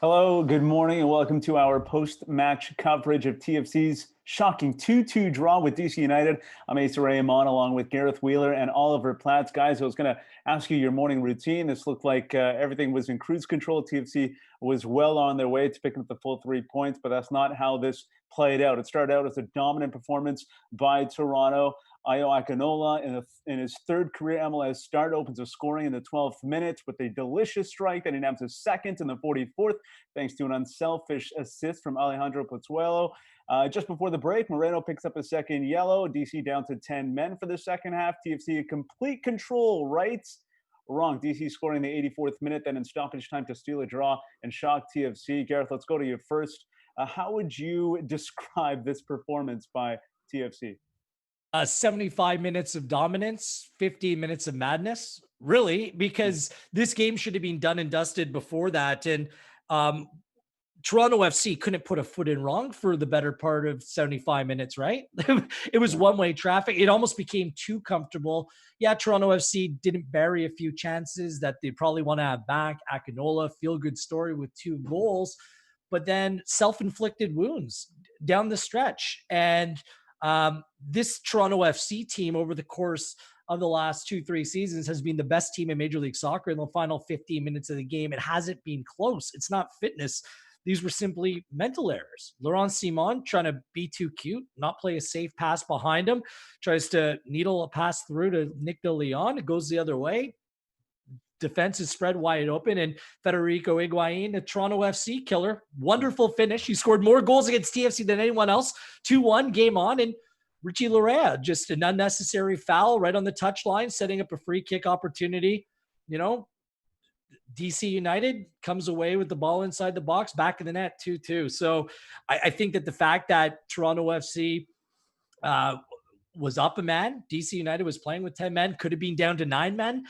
Hello, good morning, and welcome to our post-match coverage of TFC's shocking 2-2 draw with DC United. I'm Asa Raymond along with Gareth Wheeler and Oliver Platt. Guys, I was going to ask you your morning routine. This looked like everything was in cruise control. TFC was well on their way to picking up the full 3 points, but that's not how this played out. It started out as a dominant performance by Toronto. Ayo Akinola, in his third career MLS start, opens a scoring in the 12th minute with a delicious strike that he nabbed his second in the 44th, thanks to an unselfish assist from Alejandro Pozuelo. Just before the break, Moreno picks up a second yellow. DC down to 10 men for the second half. TFC in complete control, right? Wrong. DC scoring in the 84th minute, then in stoppage time to steal a draw and shock TFC. Gareth, let's go to you first. How would you describe this performance by TFC? 75 minutes of dominance, 15 minutes of madness, really, because this game should have been done and dusted before that. And Toronto FC couldn't put a foot in wrong for the better part of 75 minutes, right? It was one-way traffic. It almost became too comfortable. Yeah, Toronto FC didn't bury a few chances that they probably want to have back. Akinola, feel-good story with 2 goals, but then self-inflicted wounds down the stretch. And this Toronto FC team over the course of the last 2-3 seasons has been the best team in Major League Soccer in the final 15 minutes of the game. It hasn't been close. It's not fitness. These were simply mental errors. Laurent Simon trying to be too cute, not play a safe pass behind him, tries to needle a pass through to Nick De Leon. It goes the other way. Defense is spread wide open, and Federico Higuain, a Toronto FC killer, wonderful finish. He scored more goals against TFC than anyone else. 2-1, game on, and Richie Larea, just an unnecessary foul right on the touchline, setting up a free kick opportunity. You know, DC United comes away with the ball inside the box, back in the net, 2-2. So I think that the fact that Toronto FC was up a man, DC United was playing with 10 men, could have been down to 9 men.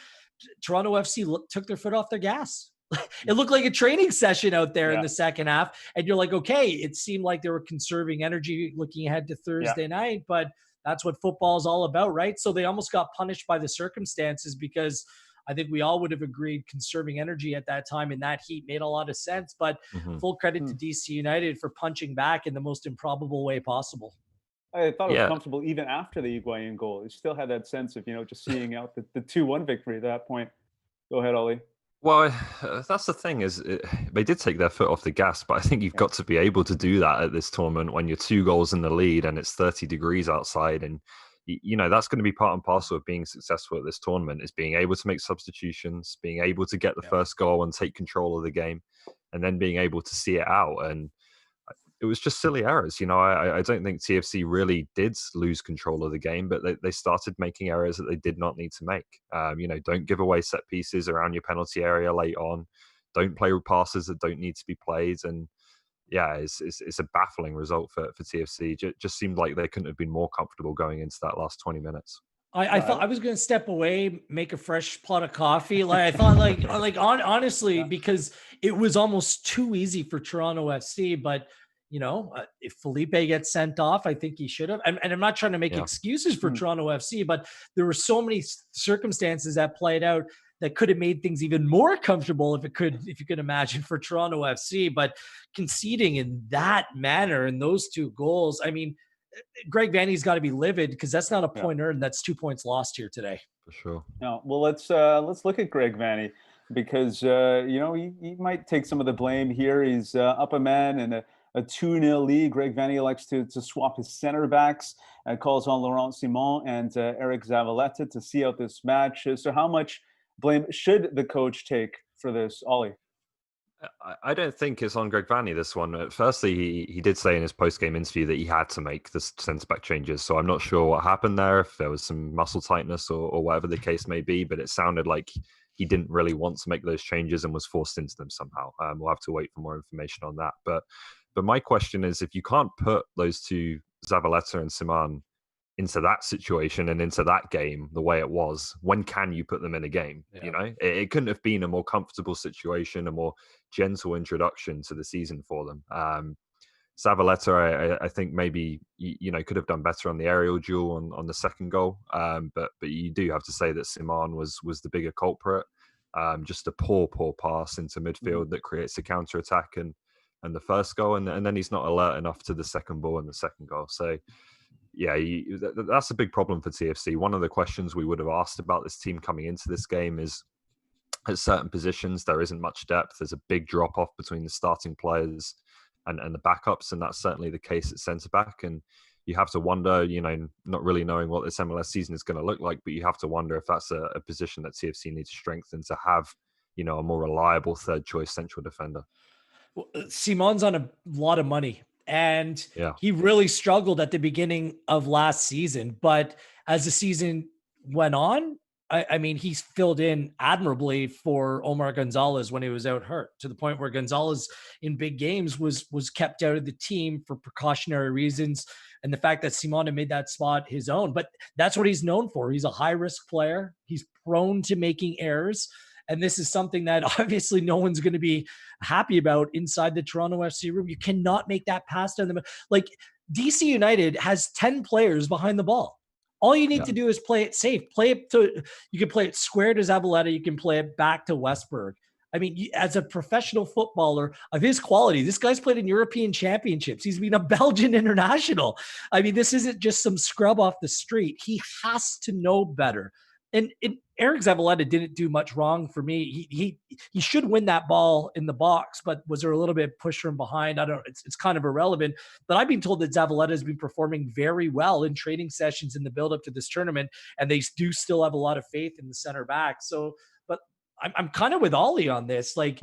Toronto FC took their foot off their gas. It looked like a training session out there in the second half. And you're like, okay, it seemed like they were conserving energy looking ahead to Thursday night, but that's what football is all about, right? So they almost got punished by the circumstances, because I think we all would have agreed conserving energy at that time in that heat made a lot of sense. But full credit to DC United for punching back in the most improbable way possible. I thought it was comfortable even after the Higuain goal. It still had that sense of, just seeing out the 2-1 victory at that point. Go ahead, Oli. Well, that's the thing they did take their foot off the gas, but I think you've got to be able to do that at this tournament when you're 2 goals in the lead and it's 30 degrees outside. And, that's going to be part and parcel of being successful at this tournament, is being able to make substitutions, being able to get the first goal and take control of the game, and then being able to see it out. And it was just silly errors. I don't think TFC really did lose control of the game, but they started making errors that they did not need to make. Don't give away set pieces around your penalty area late on. Don't play with passes that don't need to be played. And it's a baffling result for TFC. It just seemed like they couldn't have been more comfortable going into that last 20 minutes. I thought I was going to step away, make a fresh pot of coffee. I thought honestly, because it was almost too easy for Toronto FC, but if Felipe gets sent off, I think he should have. And I'm not trying to make excuses for Toronto FC, but there were so many circumstances that played out that could have made things even more comfortable if you could imagine, for Toronto FC. But conceding in that manner in those 2 goals, I mean, Greg Vanney's got to be livid, because that's not a point earned. That's 2 points lost here today. For sure. No, well, let's look at Greg Vanney, because he might take some of the blame here. He's up a man and a 2-0 lead. Greg Vanney likes to swap his center backs, calls on Laurent Simon and Eric Zavaleta to see out this match. So how much blame should the coach take for this, Oli? I don't think it's on Greg Vanney, this one. Firstly, he did say in his post-game interview that he had to make the centre-back changes. So I'm not sure what happened there, if there was some muscle tightness or whatever the case may be, but it sounded like he didn't really want to make those changes and was forced into them somehow. We'll have to wait for more information on that. But my question is, if you can't put those 2, Zavaleta and Simon, into that situation and into that game the way it was, when can you put them in a game? It couldn't have been a more comfortable situation, a more gentle introduction to the season for them. Zavaleta, I think maybe could have done better on the aerial duel on the second goal, but you do have to say that Simon was the bigger culprit. Just a poor pass into midfield that creates a counter attack and the first goal, and then he's not alert enough to the second ball and the second goal. So yeah, that's a big problem for TFC. One of the questions we would have asked about this team coming into this game is, at certain positions, there isn't much depth. There's a big drop off between the starting players and the backups, and that's certainly the case at centre back. And you have to wonder, not really knowing what this MLS season is going to look like, but you have to wonder if that's a position that TFC needs to strengthen to have, a more reliable third choice central defender. Well, Simon's on a lot of money, and Yeah. he really struggled at the beginning of last season. But as the season went on, I mean, he's filled in admirably for Omar Gonzalez when he was out hurt, to the point where Gonzalez in big games was kept out of the team for precautionary reasons. And the fact that Simon made that spot his own, but that's what he's known for. He's a high risk player. He's prone to making errors. And this is something that obviously no one's going to be happy about inside the Toronto FC room. You cannot make that pass down the middle. Like, DC United has 10 players behind the ball. All you need to do is play it safe. You can play it square to Zavaleta. You can play it back to Westberg. I mean, as a professional footballer of his quality, this guy's played in European championships. He's been a Belgian international. I mean, this isn't just some scrub off the street. He has to know better. And Eric Zavaleta didn't do much wrong for me. He should win that ball in the box, but was there a little bit push from behind? I don't know. It's kind of irrelevant. But I've been told that Zavaleta has been performing very well in training sessions in the build-up to this tournament, and they do still have a lot of faith in the center back. So, but I'm kind of with Oli on this. Like,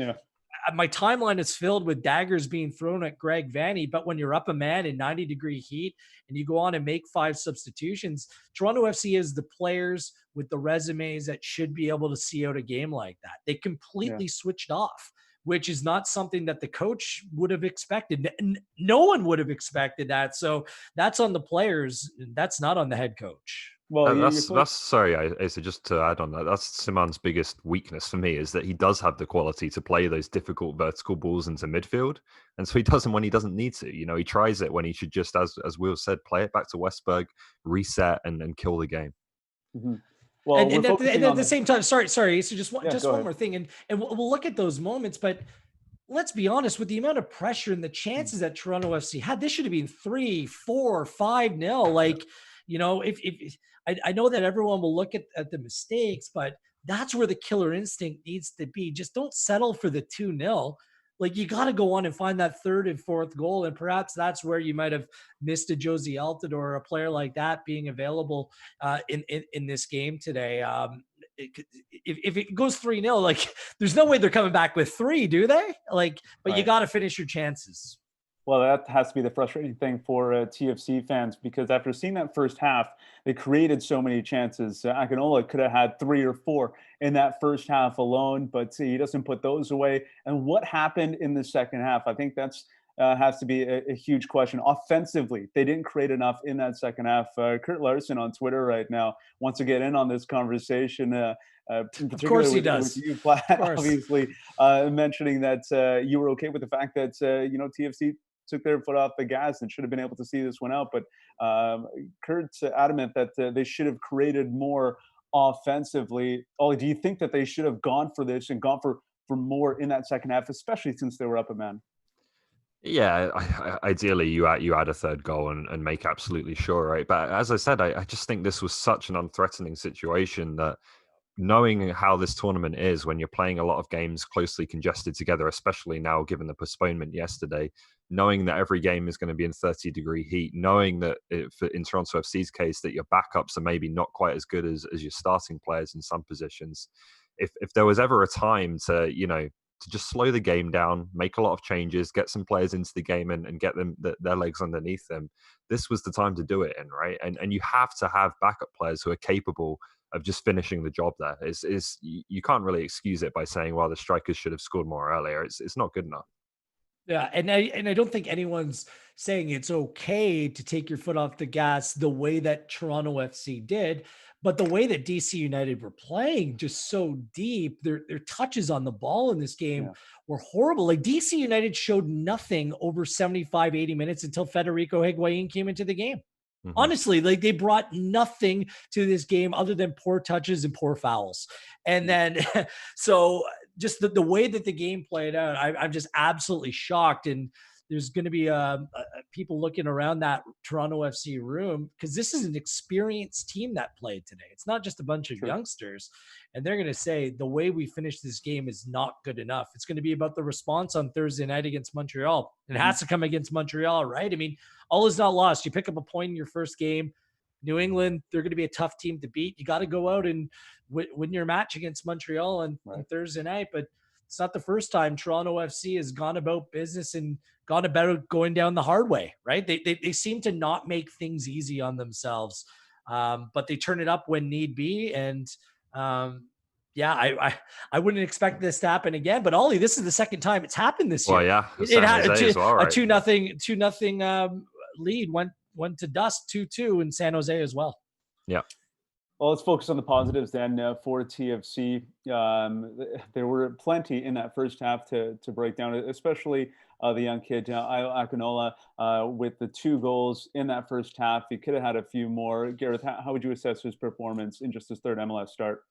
my timeline is filled with daggers being thrown at Greg Vanney, but when you're up a man in 90-degree heat and you go on and make 5 substitutions, Toronto FC is the players with the resumes that should be able to see out a game like that. They completely switched off, which is not something that the coach would have expected. No one would have expected that. So that's on the players. That's not on the head coach. Well, that's sorry, Asa, just to add on that, that's Simon's biggest weakness for me, is that he does have the quality to play those difficult vertical balls into midfield, and so he does them when he doesn't need to. He tries it when he should just, as Will said, play it back to Westberg, reset, and kill the game. Mm-hmm. Well, and at the same time, sorry. So just one more thing, and we'll look at those moments, but let's be honest, with the amount of pressure and the chances that Toronto FC had, this should have been 3, 4, 5-0. Like, if I know that everyone will look at the mistakes, but that's where the killer instinct needs to be. Just don't settle for the 2-0. Like, you got to go on and find that third and fourth goal. And perhaps that's where you might have missed a Josie Altidore or a player like that being available in this game today. If it goes 3-0, like, there's no way they're coming back with 3, do they? Like, but you got to finish your chances. Well, that has to be the frustrating thing for TFC fans, because after seeing that first half, they created so many chances. Akinola could have had 3 or 4 in that first half alone, but he doesn't put those away. And what happened in the second half? I think that's has to be a huge question. Offensively, they didn't create enough in that second half. Kurt Larson on Twitter right now wants to get in on this conversation. Of course he does. With you, Platt, obviously, mentioning that you were okay with the fact that TFC took their foot off the gas and should have been able to see this one out. But Kurt's adamant that they should have created more offensively. Oli, do you think that they should have gone for this and gone for more in that second half, especially since they were up a man? Yeah, ideally you add a third goal and make absolutely sure, right? But as I said, I just think this was such an unthreatening situation that, knowing how this tournament is, when you're playing a lot of games closely congested together, especially now given the postponement yesterday, knowing that every game is going to be in 30-degree heat, knowing that in Toronto FC's case that your backups are maybe not quite as good as your starting players in some positions. If there was ever a time to just slow the game down, make a lot of changes, get some players into the game and get them their legs underneath them, this was the time to do it in, right? And you have to have backup players who are capable of just finishing the job there. You can't really excuse it by saying, well, the strikers should have scored more earlier. It's not good enough. Yeah, and I don't think anyone's saying it's okay to take your foot off the gas the way that Toronto FC did, but the way that DC United were playing just so deep, their touches on the ball in this game were horrible. Like, DC United showed nothing over 75, 80 minutes until Federico Higuain came into the game. Honestly, like they brought nothing to this game other than poor touches and poor fouls. And then, so just the way that the game played out, I'm just absolutely shocked. And there's going to be people looking around that Toronto FC room because this is an experienced team that played today. It's not just a bunch of youngsters. And they're going to say the way we finished this game is not good enough. It's going to be about the response on Thursday night against Montreal. It has to come against Montreal, right? I mean, all is not lost. You pick up a point in your first game. New England, they're going to be a tough team to beat. You got to go out and win your match against Montreal on Thursday night. But it's not the first time Toronto FC has gone about business and gone about going down the hard way, right? They seem to not make things easy on themselves, but they turn it up when need be. And I wouldn't expect this to happen again. But Oli, this is the second time it's happened this year. Well, yeah, it had a 2-0 lead went to dust 2-2 in San Jose as well. Yeah. Well, let's focus on the positives then for TFC. There were plenty in that first half to break down, especially the young kid, Ayo Akinola, with the 2 goals in that first half. He could have had a few more. Gareth, how would you assess his performance in just his third MLS start?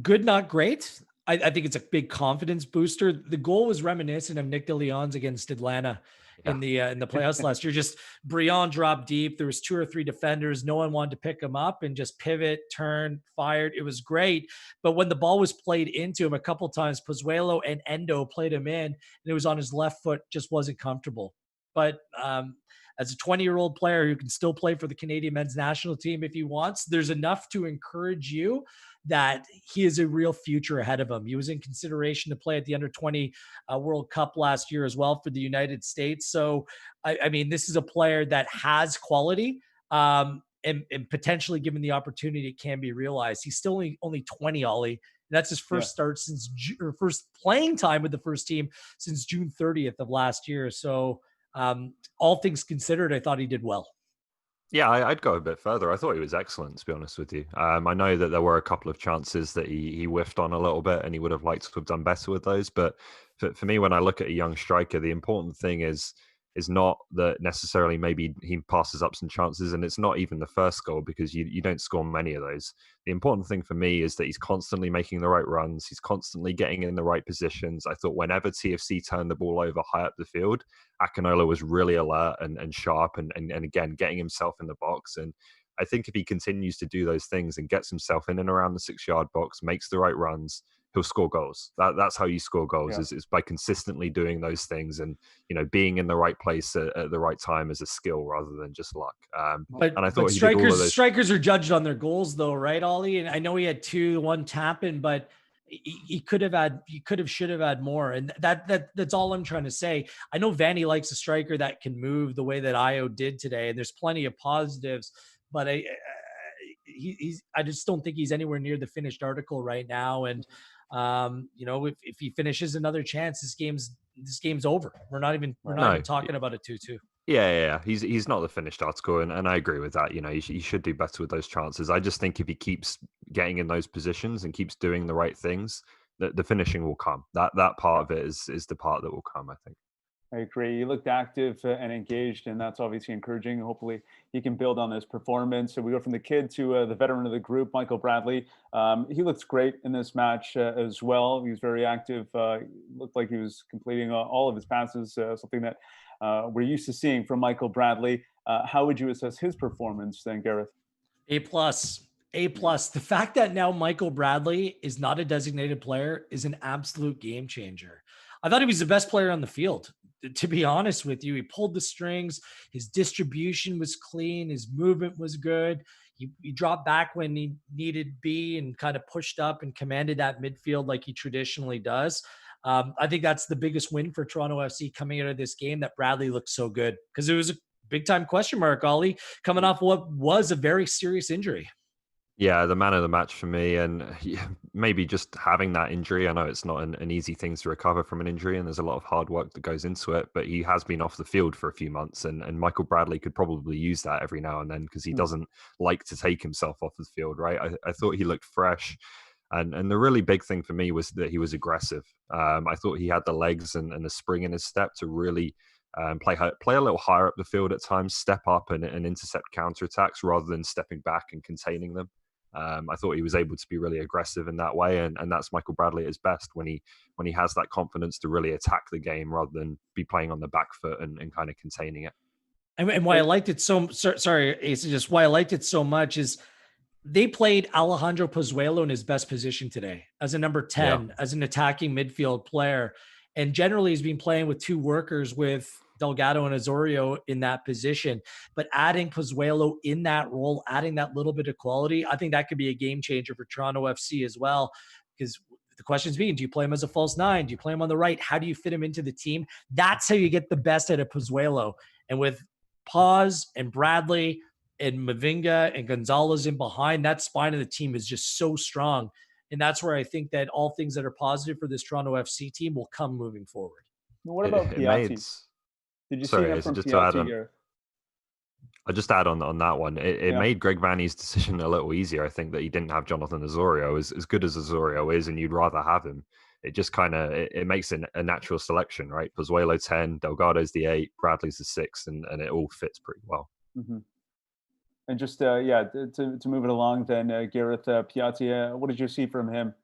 Good, not great. I think it's a big confidence booster. The goal was reminiscent of Nick DeLeon's against Atlanta in the playoffs last year. Just Brian dropped deep. There was 2 or 3 defenders. No one wanted to pick him up and just pivot, turn, fired. It was great. But when the ball was played into him a couple times, Pozuelo and Endo played him in, and it was on his left foot, just wasn't comfortable. But as a 20-year-old player who can still play for the Canadian men's national team if he wants, there's enough to encourage you that he is a real future ahead of him. He was in consideration to play at the Under-20 World Cup last year as well for the United States. So, I mean, this is a player that has quality and potentially given the opportunity, it can be realized. He's still only 20, Oli. That's his first start since first playing time with the first team since June 30th of last year. So all things considered, I thought he did well. Yeah, I'd go a bit further. I thought he was excellent, to be honest with you. I know that there were a couple of chances that he whiffed on a little bit and he would have liked to have done better with those. But for me, when I look at a young striker, the important thing is not that necessarily maybe he passes up some chances, and it's not even the first goal because you don't score many of those. The important thing for me is that he's constantly making the right runs. He's constantly getting in the right positions. I thought whenever TFC turned the ball over high up the field, Akinola was really alert and sharp and again, getting himself in the box. And I think if he continues to do those things and gets himself in and around the 6-yard box, makes the right runs, he'll score goals. That's how you score goals is by consistently doing those things and, being in the right place at the right time as a skill rather than just luck. And I thought strikers are judged on their goals though, right, Oli? And I know he had 2, 1 tap in, but he should have had more. And that's all I'm trying to say. I know Vanney likes a striker that can move the way that Ayo did today. And there's plenty of positives, but I just don't think he's anywhere near the finished article right now. And, if he finishes another chance, this game's over. We're not even talking about a 2-2. Yeah. He's not the finished article, and I agree with that. He should do better with those chances. I just think if he keeps getting in those positions and keeps doing the right things, the finishing will come. That part of it is the part that will come, I think. I agree. He looked active and engaged, and that's obviously encouraging. Hopefully, he can build on this performance. So we go from the kid to the veteran of the group, Michael Bradley. He looks great in this match as well. He was very active. Looked like he was completing all of his passes, something that we're used to seeing from Michael Bradley. How would you assess his performance then, Gareth? A+. The fact that now Michael Bradley is not a designated player is an absolute game changer. I thought he was the best player on the field. To be honest with you, he pulled the strings. His distribution was clean. His movement was good. He dropped back when he needed be and kind of pushed up and commanded that midfield like he traditionally does. I think that's the biggest win for Toronto FC coming out of this game, that Bradley looked so good, because it was a big-time question mark, Oli, coming off what was a very serious injury. Yeah, the man of the match for me, and maybe just having that injury. I know it's not an easy thing to recover from an injury, and there's a lot of hard work that goes into it, but he has been off the field for a few months, and Michael Bradley could probably use that every now and then because he doesn't like to take himself off the field, right? I thought he looked fresh, and the really big thing for me was that he was aggressive. I thought he had the legs and the spring in his step to really play a little higher up the field at times, step up and intercept counterattacks rather than stepping back and containing them. I thought he was able to be really aggressive in that way, and that's Michael Bradley at his best when he has that confidence to really attack the game rather than be playing on the back foot and kind of containing it. And why I liked it just why I liked it so much is they played Alejandro Pozuelo in his best position today as a number 10, as an attacking midfield player. And generally he's been playing with two workers with Delgado and Osorio in that position, but adding Pozuelo in that role, adding that little bit of quality, I think that could be a game changer for Toronto FC as well. Because the question's being, do you play him as a false nine? Do you play him on the right? How do you fit him into the team? That's how you get the best out of Pozuelo. And with Paz and Bradley and Mavinga and Gonzalez in behind, that spine of the team is just so strong. And that's where I think that all things that are positive for this Toronto FC team will come moving forward. What about Piatti? Did you see that from Piatti here? I'll just add on that one. It made Greg Vanney's decision a little easier. I think that he didn't have Jonathan Osorio. As good as Osorio is, and you'd rather have him, it just kind of it makes it a natural selection, right? Pozuelo 10, Delgado's the 8, Bradley's the 6, and it all fits pretty well. Mm-hmm. And just to move it along, then Gareth Piatti, what did you see from him?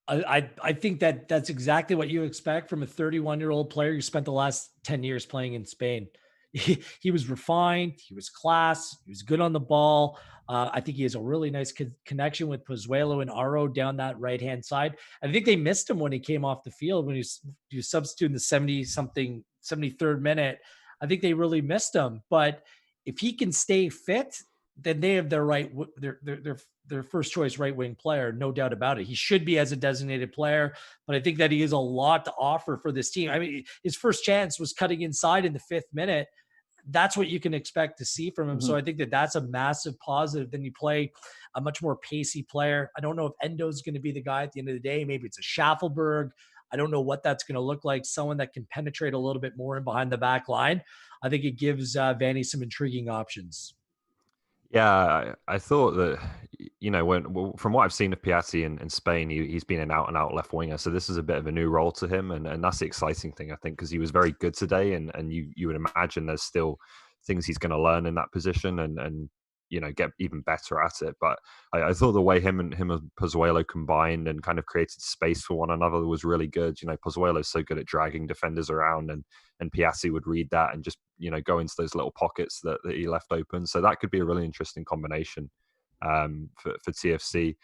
I think that's exactly what you expect from a 31-year-old player who spent the last 10 years playing in Spain. He was refined. He was class. He was good on the ball. I think he has a really nice connection with Pozuelo and Aro down that right-hand side. I think they missed him when he came off the field, when he was substituting the 73rd minute. I think they really missed him. But if he can stay fit, then they have their first choice right wing player, no doubt about it. He should be as a designated player, but I think that he has a lot to offer for this team. I mean, his first chance was cutting inside in the 5th minute. That's what you can expect to see from him. Mm-hmm. So I think that that's a massive positive. Then you play a much more pacey player. I don't know if Endo's going to be the guy at the end of the day. Maybe it's a Schaffelberg. I don't know what that's going to look like. Someone that can penetrate a little bit more in behind the back line. I think it gives Vanney some intriguing options. Yeah, I thought that, from what I've seen of Piatti in Spain, he's been an out-and-out left winger. So this is a bit of a new role to him. And that's the exciting thing, I think, because he was very good today. And you would imagine there's still things he's going to learn in that position and get even better at it. But I thought the way him and Pozuelo combined and kind of created space for one another was really good. Pozuelo's so good at dragging defenders around, and Piatti would read that and just, go into those little pockets that he left open. So that could be a really interesting combination for TFC.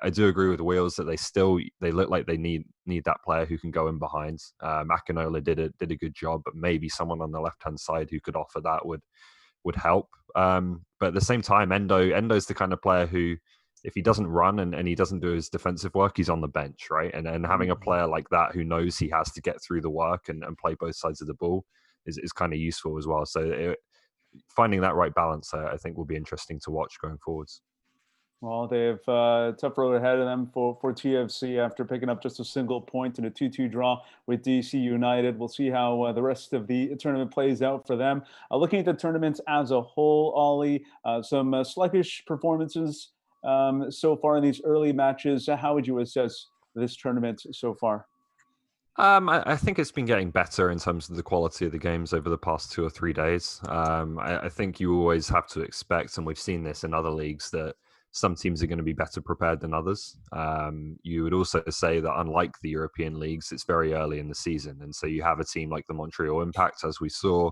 I do agree with Wheels that they look like they need that player who can go in behind. Akinola did a good job, but maybe someone on the left-hand side who could offer that would help. But at the same time, Endo's the kind of player who, if he doesn't run and he doesn't do his defensive work, he's on the bench, right? And having a player like that who knows he has to get through the work and play both sides of the ball is kind of useful as well. So finding that right balance, I think, will be interesting to watch going forwards. Well, they have a tough road ahead of them for TFC after picking up just a single point in a 2-2 draw with DC United. We'll see how the rest of the tournament plays out for them. Looking at the tournament as a whole, Oli, some sluggish performances so far in these early matches. How would you assess this tournament so far? I think it's been getting better in terms of the quality of the games over the past 2 or 3 days. I think you always have to expect, and we've seen this in other leagues, that some teams are going to be better prepared than others. You would also say that unlike the European leagues, it's very early in the season. And so you have a team like the Montreal Impact, as we saw,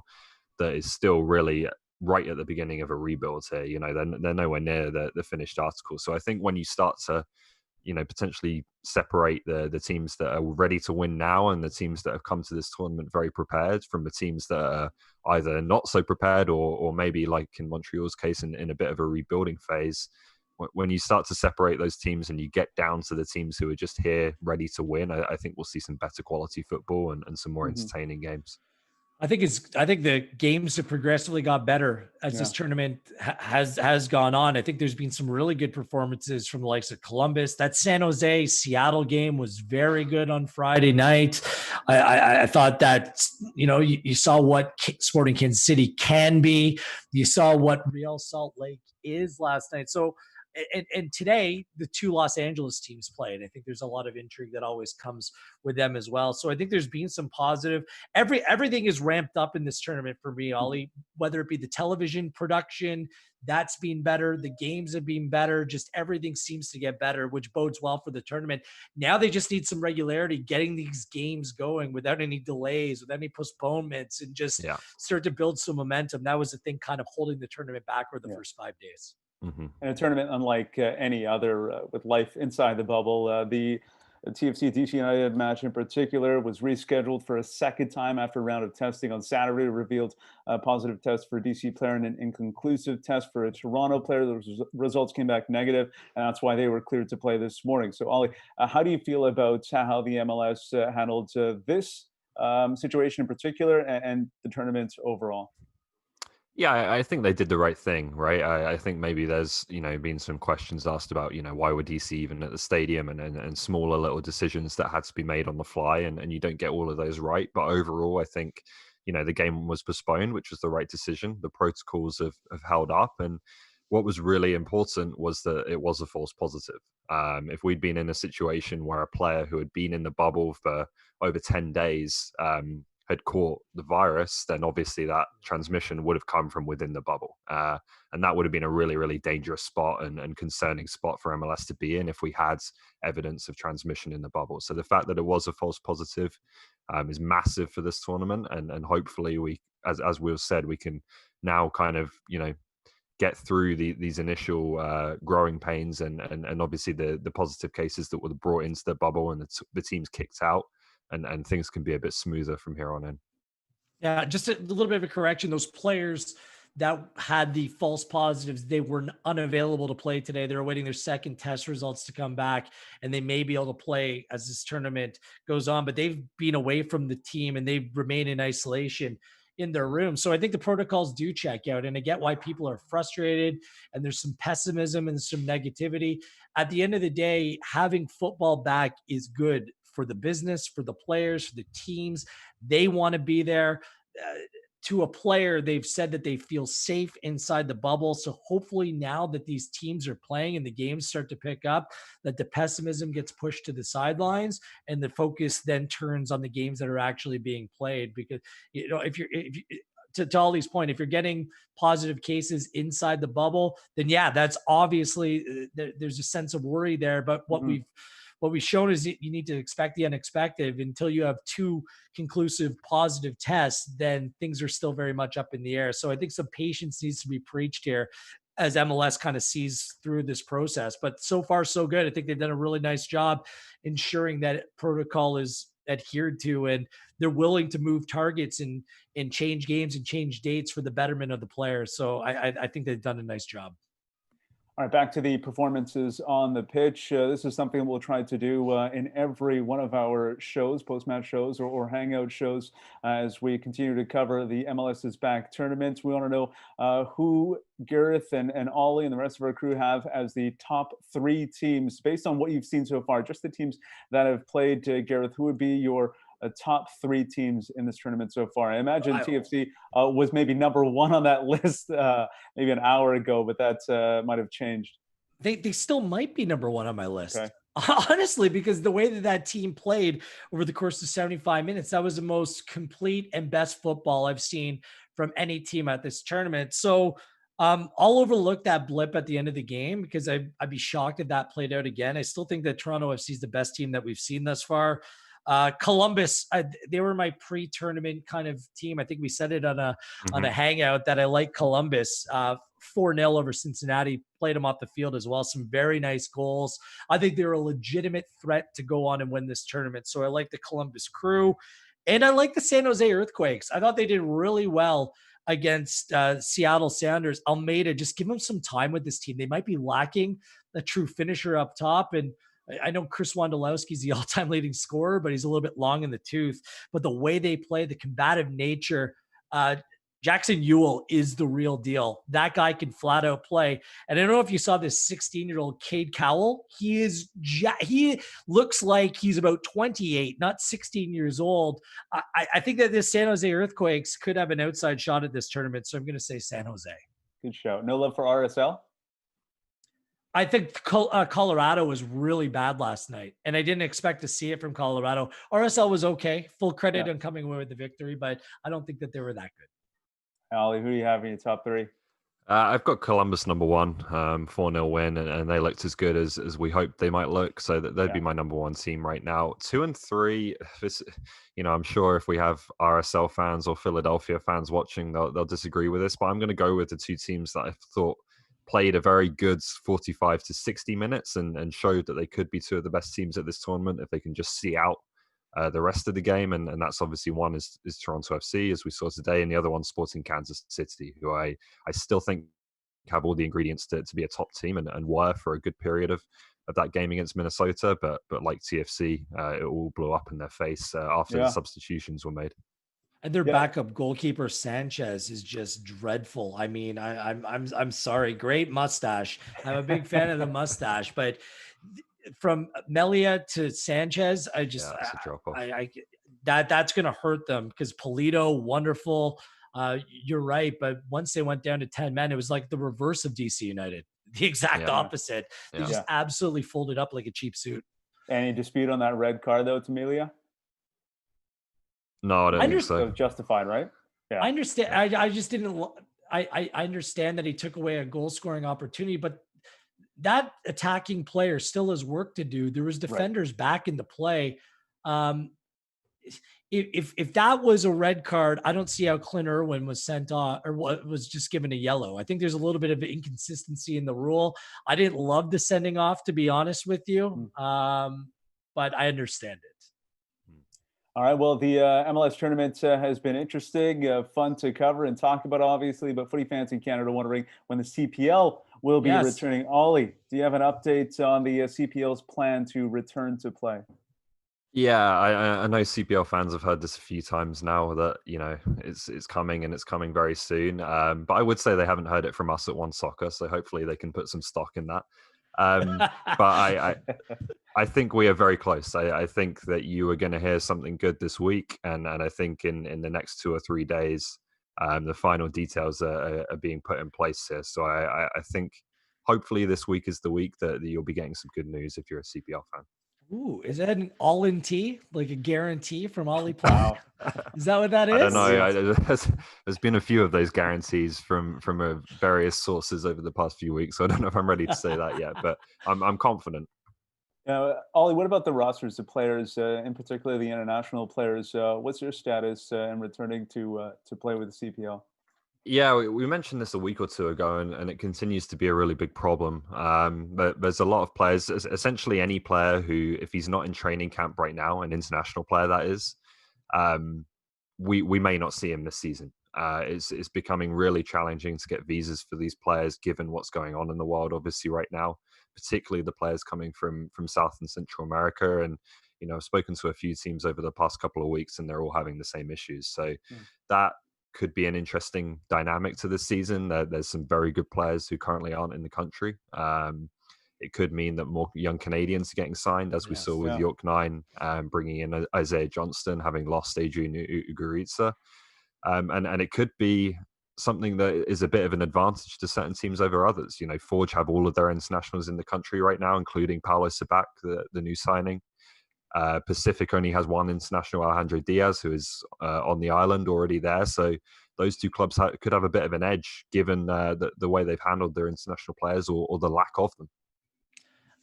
that is still really right at the beginning of a rebuild here. They're nowhere near the finished article. So I think when you start to, potentially separate the teams that are ready to win now and the teams that have come to this tournament very prepared from the teams that are either not so prepared or maybe, like in Montreal's case, in a bit of a rebuilding phase, when you start to separate those teams and you get down to the teams who are just here ready to win, I think we'll see some better quality football and some more entertaining games. I think the games have progressively got better as this tournament has gone on. I think there's been some really good performances from the likes of Columbus. That San Jose Seattle game was very good on Friday night. I thought that, you saw what Sporting Kansas City can be. You saw what Real Salt Lake is last night. So And today the two Los Angeles teams played. I think there's a lot of intrigue that always comes with them as well. So I think there's been some positive. Everything is ramped up in this tournament for me, Ollie. Whether it be the television production, that's been better. The games have been better. Just everything seems to get better, which bodes well for the tournament. Now they just need some regularity, getting these games going without any delays, without any postponements, and just start to build some momentum. That was the thing kind of holding the tournament back for the first 5 days. And a tournament unlike any other with life inside the bubble. The TFC DC United match in particular was rescheduled for a second time after a round of testing on Saturday. It revealed a positive test for a DC player and an inconclusive test for a Toronto player. The results came back negative, and that's why they were cleared to play this morning. So, Oli, how do you feel about how the MLS handled this situation in particular and the tournament overall? Yeah, I think they did the right thing, right? I think maybe there's, been some questions asked about, why were DC even at the stadium and smaller little decisions that had to be made on the fly, and you don't get all of those right. But overall, I think, the game was postponed, which was the right decision. The protocols have held up. And what was really important was that it was a false positive. If we'd been in a situation where a player who had been in the bubble for over 10 days, had caught the virus, then obviously that transmission would have come from within the bubble. And that would have been a really, really dangerous spot and concerning spot for MLS to be in if we had evidence of transmission in the bubble. So the fact that it was a false positive is massive for this tournament. And hopefully we, as Will said, we can now kind of, get through these initial growing pains and obviously the positive cases that were brought into the bubble and the teams kicked out. And things can be a bit smoother from here on in. Yeah, just a little bit of a correction. Those players that had the false positives, they were unavailable to play today. They're awaiting their second test results to come back, and they may be able to play as this tournament goes on, but they've been away from the team and they've remained in isolation in their room. So I think the protocols do check out, and I get why people are frustrated and there's some pessimism and some negativity. At the end of the day, having football back is good for the business, for the players, for the teams. They want to be there. To a player, they've said that they feel safe inside the bubble. So hopefully now that these teams are playing and the games start to pick up, that the pessimism gets pushed to the sidelines and the focus then turns on the games that are actually being played. Because, if you to Ollie's point, if you're getting positive cases inside the bubble, then yeah, that's obviously there's a sense of worry there. But what we've shown is that you need to expect the unexpected. Until you have two conclusive positive tests, then things are still very much up in the air. So I think some patience needs to be preached here as MLS kind of sees through this process. But so far, so good. I think they've done a really nice job ensuring that protocol is adhered to, and they're willing to move targets and change games and change dates for the betterment of the players. So I think they've done a nice job. All right, back to the performances on the pitch. This is something we'll try to do in every one of our shows, post-match shows or hangout shows, as we continue to cover the MLSisBack tournament. We want to know who Gareth and Oli and the rest of our crew have as the top 3 teams, based on what you've seen so far, just the teams that have played. Gareth, who would be your top 3 teams in this tournament so far? I imagine TFC was maybe number 1 on that list maybe an hour ago, but that might have changed. They still might be number 1 on my list. Okay. Honestly, because the way that team played over the course of 75 minutes, that was the most complete and best football I've seen from any team at this tournament. So I'll overlook that blip at the end of the game because I'd be shocked if that played out again. I still think that Toronto FC is the best team that we've seen thus far. Columbus, they were my pre-tournament kind of team. I think we said it on a hangout that I like Columbus. 4-0 over Cincinnati, played them off the field as well. Some very nice goals. I think they're a legitimate threat to go on and win this tournament. So I like the Columbus Crew, and I like the San Jose Earthquakes. I thought they did really well against Seattle Sounders. Almeida, just give them some time with this team. They might be lacking a true finisher up top, and I know Chris Wondolowski is the all-time leading scorer, but he's a little bit long in the tooth. But the way they play, the combative nature, Jackson Ewell is the real deal. That guy can flat out play. And I don't know if you saw this 16-year-old Cade Cowell. He looks like he's about 28, not 16 years old. I think that this San Jose Earthquakes could have an outside shot at this tournament. So I'm going to say San Jose. Good show. No love for RSL? I think Colorado was really bad last night, and I didn't expect to see it from Colorado. RSL was okay. Full credit on coming away with the victory, but I don't think that they were that good. Ali, who do you have in your top three? I've got Columbus number one, 4-0 win, and they looked as good as we hoped they might look. So they'd be my number one team right now. 2 and 3, I'm sure if we have RSL fans or Philadelphia fans watching, they'll disagree with this. But I'm going to go with the two teams that I thought played a very good 45 to 60 minutes and showed that they could be two of the best teams at this tournament if they can just see out the rest of the game. And that's obviously one is Toronto FC, as we saw today, and the other one Sporting Kansas City, who I still think have all the ingredients to be a top team and were for a good period of that game against Minnesota. But like TFC, it all blew up in their face after the substitutions were made. And their backup goalkeeper Sanchez is just dreadful. I mean, I'm sorry, great mustache. I'm a big fan of the mustache, but from Melia to Sanchez, I just that's going to hurt them, because Polito, wonderful. You're right, but once they went down to 10 men, it was like the reverse of DC United, the exact opposite. They just absolutely folded up like a cheap suit. Any dispute on that red card though, to Melia? No, I don't think so. So justified, right? Yeah, I understand. I just didn't. I understand that he took away a goal scoring opportunity, but that attacking player still has work to do. There was defenders back into play. If that was a red card, I don't see how Clint Irwin was sent off or was just given a yellow. I think there's a little bit of inconsistency in the rule. I didn't love the sending off, to be honest with you, but I understand it. All right. Well, the MLS tournament has been interesting, fun to cover and talk about, obviously. But footy fans in Canada are wondering when the CPL will be returning. Oli, do you have an update on the CPL's plan to return to play? Yeah, I know CPL fans have heard this a few times now that, it's coming and it's coming very soon. But I would say they haven't heard it from us at OneSoccer, so hopefully they can put some stock in that. But I think we are very close. I think that you are going to hear something good this week, and I think in the next 2 or 3 days, the final details are being put in place here. So I think hopefully this week is the week that you'll be getting some good news if you're a CPL fan. Ooh, is that an all-in tea, like a guarantee from Oli Platt? Is that what that is? I don't know. There's been a few of those guarantees from various sources over the past few weeks. So I don't know if I'm ready to say that yet, but I'm confident. Oli, what about the rosters of players, in particular the international players? What's your status in returning to play with the CPL? Yeah, we mentioned this a week or two ago, and it continues to be a really big problem. But there's a lot of players, essentially any player who, if he's not in training camp right now, an international player that is, we may not see him this season. It's becoming really challenging to get visas for these players, given what's going on in the world, obviously, right now, particularly the players coming from South and Central America. And, I've spoken to a few teams over the past couple of weeks, and they're all having the same issues. So that could be an interesting dynamic to this season. There's some very good players who currently aren't in the country. It could mean that more young Canadians are getting signed, as we saw with York 9, bringing in Isaiah Johnston, having lost Adrian Uguritsa. And it could be something that is a bit of an advantage to certain teams over others. Forge have all of their internationals in the country right now, including MLSisBack, the new signing. Pacific only has one international, Alejandro Diaz, who is on the island already there. So those two clubs could have a bit of an edge, given the way they've handled their international players or the lack of them.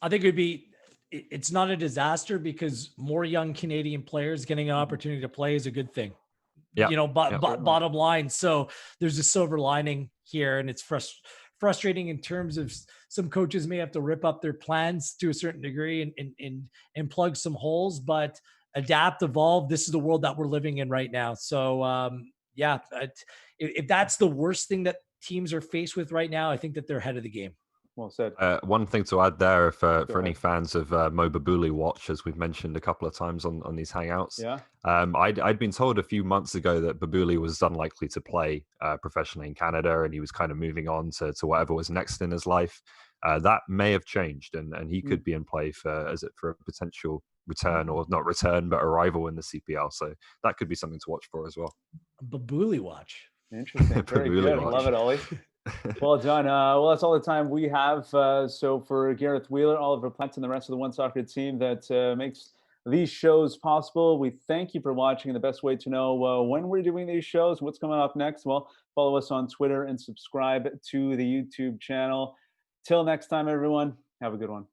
I think it's not a disaster, because more young Canadian players getting an opportunity to play is a good thing. Yeah. Bottom line. So there's a silver lining here, and it's frustrating in terms of some coaches may have to rip up their plans to a certain degree and plug some holes, but adapt, evolve. This is the world that we're living in right now. So if that's the worst thing that teams are faced with right now, I think that they're ahead of the game. Well said. One thing to add there, for any fans of Mo Babuli watch, as we've mentioned a couple of times on these Hangouts, I'd been told a few months ago that Babuli was unlikely to play professionally in Canada, and he was kind of moving on to whatever was next in his life. That may have changed, and he could be in play for a potential return, or not return, but arrival in the CPL. So that could be something to watch for as well. Babuli watch. Interesting. Very good. Watch. Love it, Oli. Well done. Well, that's all the time we have. So for Gareth Wheeler, Oliver Platt, and the rest of the OneSoccer team that makes these shows possible, we thank you for watching. And the best way to know when we're doing these shows and what's coming up next, well, follow us on Twitter and subscribe to the YouTube channel. Till next time, everyone, have a good one.